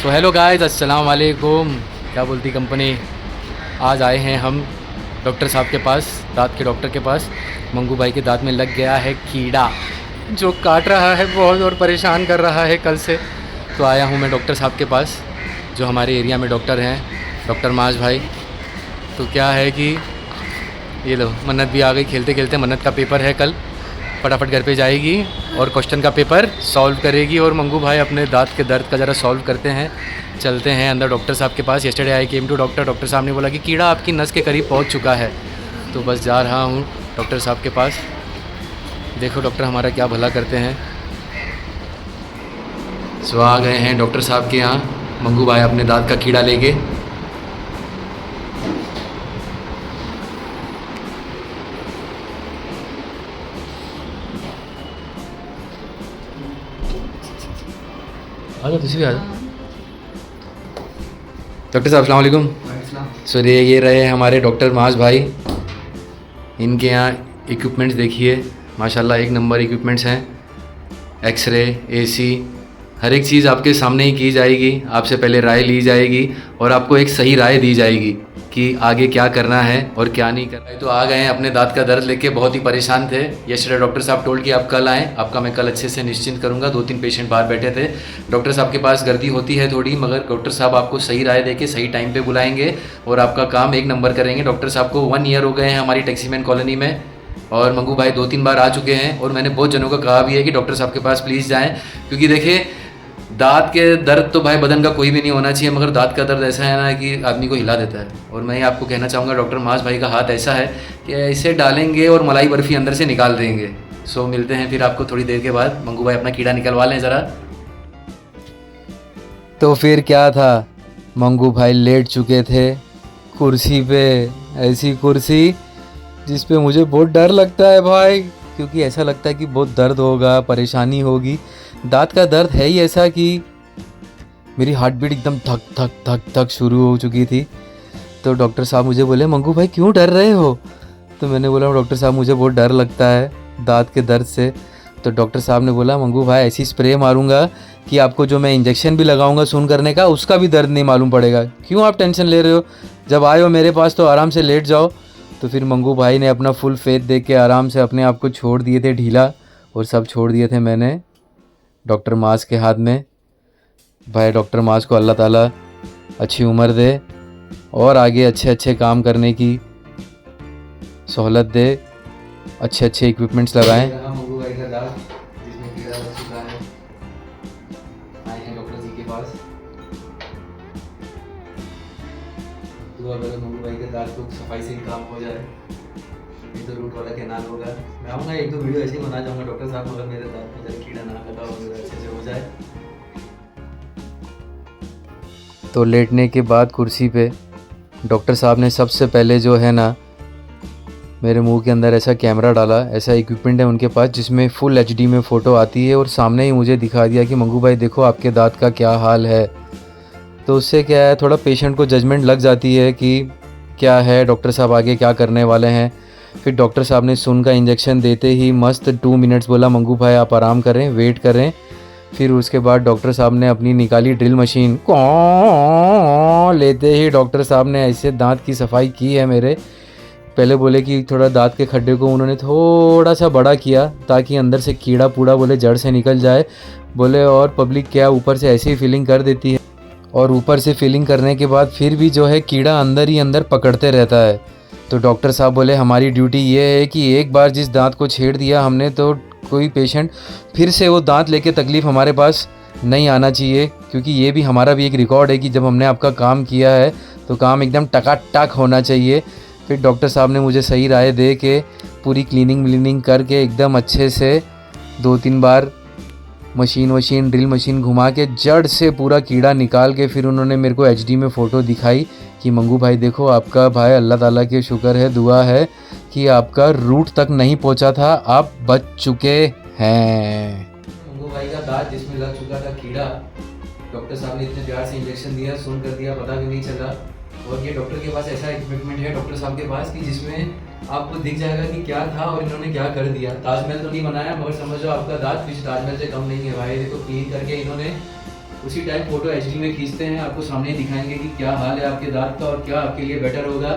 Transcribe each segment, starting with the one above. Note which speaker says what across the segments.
Speaker 1: तो hello guys, अस्सलाम वालेकुम। क्या बोलती कंपनी। आज आए हैं हम डॉक्टर साहब के पास, दांत के डॉक्टर के पास। मंगू भाई के दांत में लग गया है कीड़ा जो काट रहा है बहुत और परेशान कर रहा है कल से। तो आया हूँ मैं डॉक्टर साहब के पास, जो हमारे एरिया में डॉक्टर हैं, डॉक्टर माज भाई। तो क्या है कि ये लो, मन्नत भी आ गई। खेलते खेलते मन्नत का पेपर है कल, फटाफट घर पे जाएगी और क्वेश्चन का पेपर सॉल्व करेगी। और मंगू भाई अपने दांत के दर्द का ज़रा सॉल्व करते हैं। चलते हैं अंदर डॉक्टर साहब के पास। Yesterday I came to doctor साहब ने बोला कि कीड़ा आपकी नस के करीब पहुंच चुका है। तो बस जा रहा हूं डॉक्टर साहब के पास। देखो डॉक्टर हमारा क्या भला करते हैं। सो आ गए हैं डॉक्टर साहब के यहाँ मंगू भाई अपने दांत का कीड़ा लेके। आ जाओ, तुझे भी आ जाओ। डॉक्टर साहब अस्सलाम वालेकुम। सर ये रहे हमारे डॉक्टर माज भाई। इनके यहाँ इक्विपमेंट्स देखिए, माशाल्लाह एक नंबर इक्विपमेंट्स हैं। एक्सरे, एसी, हर एक चीज़ आपके सामने ही की जाएगी। आपसे पहले राय ली जाएगी और आपको एक सही राय दी जाएगी कि आगे क्या करना है और क्या नहीं करना है। तो आ गए हैं अपने दांत का दर्द लेके, बहुत ही परेशान थे। येस्टरडे डॉक्टर साहब टोल्ड कि आप कल आएँ, आपका मैं कल अच्छे से निश्चिंत करूँगा। 2-3 पेशेंट बाहर बैठे थे। डॉक्टर साहब के पास गर्दी होती है थोड़ी, मगर डॉक्टर साहब आपको सही राय देके सही टाइम पे बुलाएंगे और आपका काम एक नंबर करेंगे। डॉक्टर साहब को 1 ईयर हो गए हैं हमारी टैक्सीमैन कॉलोनी में, और मंगू भाई 2-3 बार आ चुके हैं। और मैंने बहुत जनों को कहा भी है कि डॉक्टर साहब के पास प्लीज़ जाएँ, क्योंकि देखिए दांत के दर्द तो भाई बदन का कोई भी नहीं होना चाहिए, मगर दांत का दर्द ऐसा है ना कि आदमी को हिला देता है। और मैं आपको कहना चाहूँगा डॉक्टर माज भाई का हाथ ऐसा है कि ऐसे डालेंगे और मलाई बर्फ़ी अंदर से निकाल देंगे। सो मिलते हैं फिर आपको थोड़ी देर के बाद। मंगू भाई अपना कीड़ा निकलवा लें ज़रा। तो फिर क्या था, मंगू भाई लेट चुके थे कुर्सी पे। ऐसी कुर्सी जिस पे मुझे बहुत डर लगता है भाई, क्योंकि ऐसा लगता है कि बहुत दर्द होगा, परेशानी होगी। दांत का दर्द है ही ऐसा कि मेरी हार्ट बीट एकदम धक धक धक धक शुरू हो चुकी थी। तो डॉक्टर साहब मुझे बोले मंगू भाई क्यों डर रहे हो। तो मैंने बोला डॉक्टर साहब मुझे बहुत डर लगता है दांत के दर्द से। तो डॉक्टर साहब ने बोला मंगू भाई ऐसी स्प्रे मारूंगा कि आपको जो मैं इंजेक्शन भी लगाऊंगा सुन करने का, उसका भी दर्द नहीं मालूम पड़ेगा। क्यों आप टेंशन ले रहे हो, जब आए हो मेरे पास तो आराम से लेट जाओ। तो फिर मंगू भाई ने अपना फुल फेथ देख के आराम से अपने आप को छोड़ दिए थे ढीला, और सब छोड़ दिए थे मैंने डॉक्टर माज के हाथ में। भाई डॉक्टर माज को अल्लाह ताला अच्छी उम्र दे और आगे अच्छे अच्छे काम करने की सहूलत दे, अच्छे अच्छे इक्विपमेंट्स लगाएं। मंगू भाई का दांत जिसमें कीड़ा लग चुका है, आए हैं डॉक्टर जी के पास। दुआ करो मंगू भाई के दांत को सफाई से ही काम हो जाए। ये तो रूट वाला कैनाल होगा। मैं आऊँगा, 1-2 वीडियो ऐसे ही बना जाऊँगा डॉक्टर साहब, मगर मेरे दांत में जरा कीड़ा ना लगा और मेरा अच्छे से हो जाए। तो लेटने के बाद कुर्सी पे डॉक्टर साहब ने सबसे पहले जो है ना मेरे मुंह के अंदर ऐसा कैमरा डाला। ऐसा इक्विपमेंट है उनके पास जिसमें फुल HD में फ़ोटो आती है, और सामने ही मुझे दिखा दिया कि मंगू भाई देखो आपके दांत का क्या हाल है। तो उससे क्या है, थोड़ा पेशेंट को जजमेंट लग जाती है कि क्या है, डॉक्टर साहब आगे क्या करने वाले हैं। फिर डॉक्टर साहब ने सुन का इंजेक्शन देते ही मस्त 2 मिनट्स बोला मंगू भाई आप आराम करें, वेट करें। फिर उसके बाद डॉक्टर साहब ने अपनी निकाली ड्रिल मशीन, लेते ही डॉक्टर साहब ने ऐसे दांत की सफाई की है मेरे। पहले बोले कि थोड़ा दांत के खड्डे को उन्होंने थोड़ा सा बड़ा किया ताकि अंदर से कीड़ा पूड़ा बोले जड़ से निकल जाए बोले। और पब्लिक क्या ऊपर से ऐसे ही फीलिंग कर देती है, और ऊपर से फीलिंग करने के बाद फिर भी जो है कीड़ा अंदर ही अंदर पकड़ते रहता है। तो डॉक्टर साहब बोले हमारी ड्यूटी ये है कि एक बार जिस दांत को छेड़ दिया हमने, तो कोई पेशेंट फिर से वो दांत लेके तकलीफ़ हमारे पास नहीं आना चाहिए, क्योंकि ये भी हमारा भी एक रिकॉर्ड है कि जब हमने आपका काम किया है तो काम एकदम टकाटक होना चाहिए। फिर डॉक्टर साहब ने मुझे सही राय दे के पूरी क्लीनिंग व्लीनिंग करके एकदम अच्छे से 2-3 बार मशीन ड्रिल मशीन घुमा के जड़ से पूरा कीड़ा निकाल के फिर उन्होंने मेरे को HD में फ़ोटो दिखाई कि मंगू भाई देखो आपका भाई अल्लाह ताला के शुक्र है, दुआ है कि आपका रूट तक नहीं पहुंचा था, आप बच चुके हैं। मंगू भाई का दांत जिसमें लग चुका था कीड़ा, डॉक्टर साहब ने इतने प्यार से इंजेक्शन दिया, सुन कर दिया, पता भी नहीं चला। और ये डॉक्टर के पास ऐसा इक्विपमेंट है डॉक्टर साहब के पास कि जिसमें आपको दिख जाएगा कि क्या था और इन्होंने क्या कर दिया। ताजमहल तो नहीं बनाया, मगर समझ लो आपका दांत कुछ ताजमहल से कम नहीं है भाई। देखो क्लीन करके इन्होंने उसी टाइम फ़ोटो एचडी में खींचते हैं, आपको सामने ही दिखाएंगे कि क्या हाल है आपके दांत का और क्या आपके लिए बेटर होगा।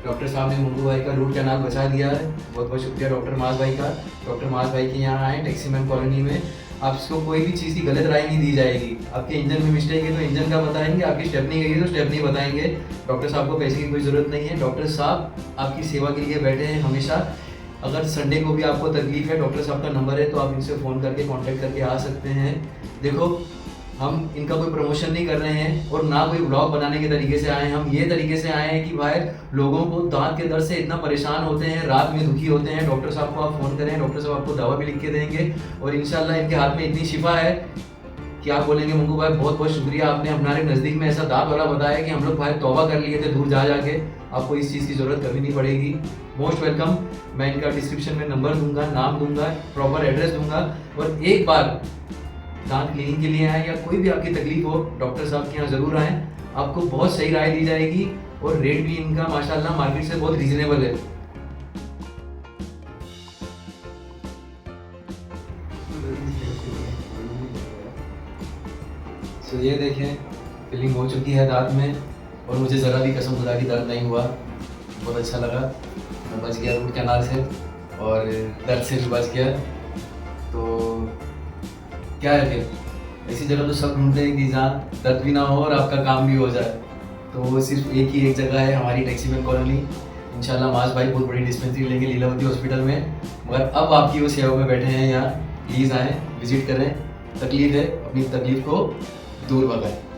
Speaker 1: डॉक्टर साहब ने मुंगू भाई का रूट कैनाल बचा दिया है। बहुत बहुत शुक्रिया डॉक्टर मास भाई का। डॉक्टर मास भाई के यहाँ आए टैक्सीमैन कॉलोनी में, आपको कोई भी चीज़ की गलत राय नहीं दी जाएगी। आपके इंजन में मिस्टेक है तो इंजन का बताएंगे, आपकी स्टेपनी गई है तो स्टेपनी बताएंगे। डॉक्टर साहब को पैसे की कोई ज़रूरत नहीं है। डॉक्टर साहब आपकी सेवा के लिए बैठे हैं हमेशा। अगर संडे को भी आपको तकलीफ है, डॉक्टर साहब का नंबर है तो आप इनसे फ़ोन करके कांटेक्ट करके आ सकते हैं। देखो, हम इनका कोई प्रमोशन नहीं कर रहे हैं और ना कोई ब्लॉग बनाने के तरीके से आए हैं। हम ये तरीके से आए हैं कि भाई लोगों को दांत के दर्द से इतना परेशान होते हैं, रात में दुखी होते हैं, डॉक्टर साहब को आप फ़ोन करें, डॉक्टर साहब आपको दवा भी लिख के देंगे और इंशाल्लाह इनके हाथ में इतनी शिफा है कि आप बोलेंगे मुंगू भाई बहुत बहुत शुक्रिया, आपने हमारे नज़दीक में ऐसा दांत वाला बताया कि हम लोग भाई तौबा कर लिए थे दूर जा जाके, आपको इस चीज़ की ज़रूरत कभी नहीं पड़ेगी। Most welcome. मैं इनका डिस्क्रिप्शन में नंबर दूंगा, नाम दूंगा, प्रॉपर एड्रेस दूंगा। और एक बार दांत क्लीनिंग के लिए आए या कोई भी आपकी तकलीफ हो, डॉक्टर साहब के यहाँ ज़रूर आएँ, आपको बहुत सही राय दी जाएगी और रेट भी इनका माशाल्लाह मार्केट से बहुत रीजनेबल है। तो ये देखें, फिलिंग हो चुकी है दांत में और मुझे ज़रा भी कसम खुदा की दर्द नहीं हुआ। बहुत अच्छा लगा, मैं बच गया रूट कैनाल से और दर्द से भी बच गया। तो क्या है फिर, ऐसी जगह तो सब ढूंढते हैं कि जहाँ दर्द भी ना हो और आपका काम भी हो जाए। तो वो सिर्फ एक जगह है, हमारी टैक्सीमैन कॉलोनी। इंशाल्लाह मास भाई बहुत बड़ी डिस्पेंसरी लेंगे लीलावती हॉस्पिटल में, मगर अब आपकी वो सेवा में बैठे हैं यहाँ। प्लीज़ आएँ, विजिट करें, तकलीफ़ है अपनी तकलीफ़ को दूर भगाएं।